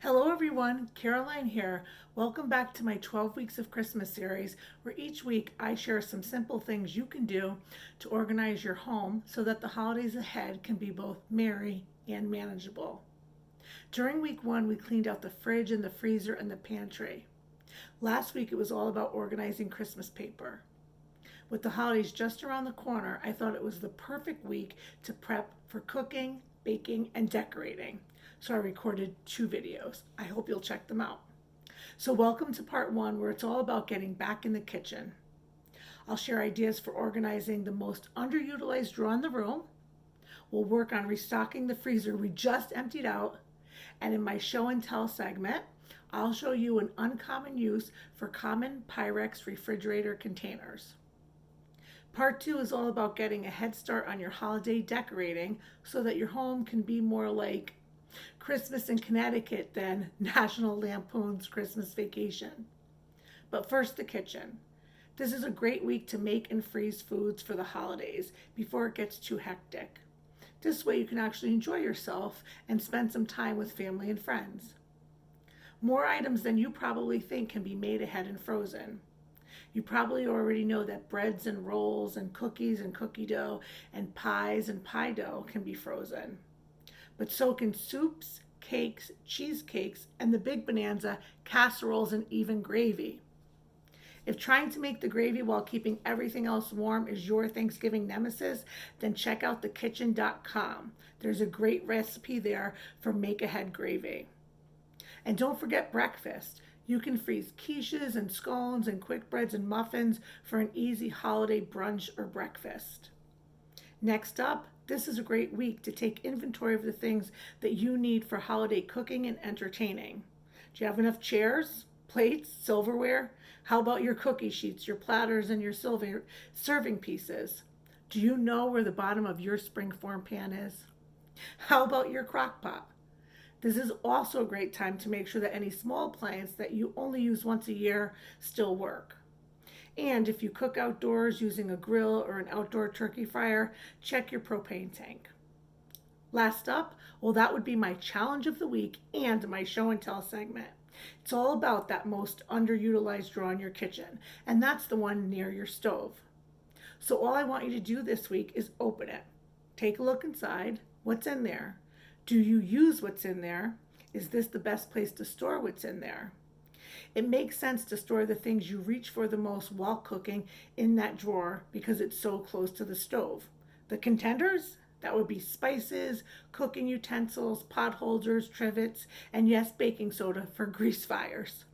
Hello everyone, Caroline here. Welcome back to my 12 Weeks of Christmas series, where each week I share some simple things you can do to organize your home so that the holidays ahead can be both merry and manageable. During week one, we cleaned out the fridge and the freezer and the pantry. Last week it was all about organizing Christmas paper. With the holidays just around the corner, I thought it was the perfect week to prep for cooking, baking, and decorating. So I recorded 2 videos. I hope you'll check them out. So welcome to part 1, where it's all about getting back in the kitchen. I'll share ideas for organizing the most underutilized drawer in the room. We'll work on restocking the freezer we just emptied out. And in my show and tell segment, I'll show you an uncommon use for common Pyrex refrigerator containers. Part 2 is all about getting a head start on your holiday decorating so that your home can be more like Christmas in Connecticut than National Lampoon's Christmas Vacation. But first, the kitchen. This is a great week to make and freeze foods for the holidays before it gets too hectic. This way you can actually enjoy yourself and spend some time with family and friends. More items than you probably think can be made ahead and frozen. You probably already know that breads and rolls and cookies and cookie dough and pies and pie dough can be frozen. But so can soups, cakes, cheesecakes, and the big bonanza, casseroles and even gravy. If trying to make the gravy while keeping everything else warm is your Thanksgiving nemesis, then check out thekitchen.com. There's a great recipe there for make-ahead gravy. And don't forget breakfast. You can freeze quiches and scones and quick breads and muffins for an easy holiday brunch or breakfast. Next up, this is a great week to take inventory of the things that you need for holiday cooking and entertaining. Do you have enough chairs, plates, silverware? How about your cookie sheets, your platters, and your serving pieces? Do you know where the bottom of your springform pan is? How about your crock pot? This is also a great time to make sure that any small appliances that you only use once a year still work. And if you cook outdoors using a grill or an outdoor turkey fryer, check your propane tank. Last up, well, that would be my challenge of the week and my show and tell segment. It's all about that most underutilized drawer in your kitchen, and that's the one near your stove. So all I want you to do this week is open it. Take a look inside. What's in there? Do you use what's in there? Is this the best place to store what's in there? It makes sense to store the things you reach for the most while cooking in that drawer because it's so close to the stove. The contenders? That would be spices, cooking utensils, pot holders, trivets, and yes, baking soda for grease fires.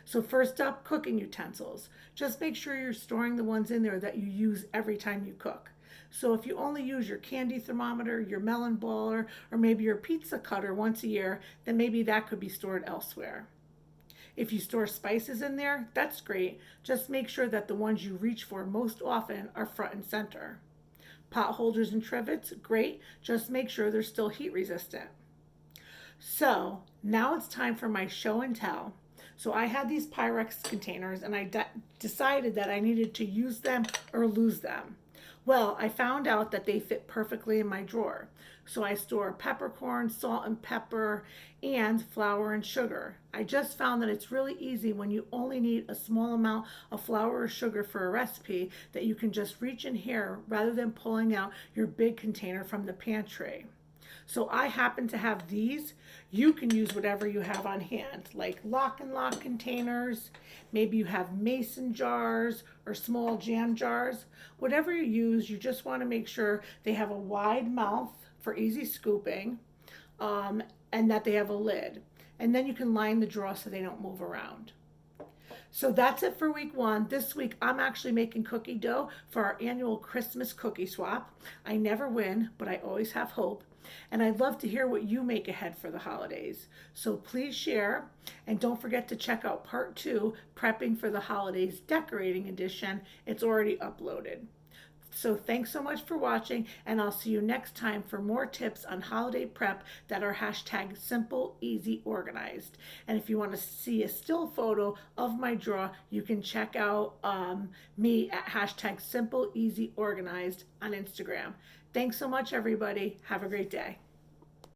So first up, cooking utensils. Just make sure you're storing the ones in there that you use every time you cook. So if you only use your candy thermometer, your melon baller, or maybe your pizza cutter once a year, then maybe that could be stored elsewhere. If you store spices in there, that's great. Just make sure that the ones you reach for most often are front and center. Pot holders and trivets, great. Just make sure they're still heat resistant. So now it's time for my show and tell. So I had these Pyrex containers and I decided that I needed to use them or lose them. Well, I found out that they fit perfectly in my drawer. So I store peppercorn, salt and pepper, and flour and sugar. I just found that it's really easy when you only need a small amount of flour or sugar for a recipe that you can just reach in here rather than pulling out your big container from the pantry. So I happen to have these. You can use whatever you have on hand, like lock and lock containers. Maybe you have mason jars or small jam jars. Whatever you use, you just want to make sure they have a wide mouth for easy scooping, and that they have a lid. And then you can line the drawer so they don't move around. So that's it for week 1. This week I'm actually making cookie dough for our annual Christmas cookie swap. I never win, but I always have hope. And I'd love to hear what you make ahead for the holidays. So please share, and don't forget to check out part 2, Prepping for the Holidays Decorating Edition. It's already uploaded. So thanks so much for watching, and I'll see you next time for more tips on holiday prep that are hashtag simple, easy, organized. And if you want to see a still photo of my drawer, you can check out me at hashtag simple, easy, organized on Instagram. Thanks so much, everybody. Have a great day.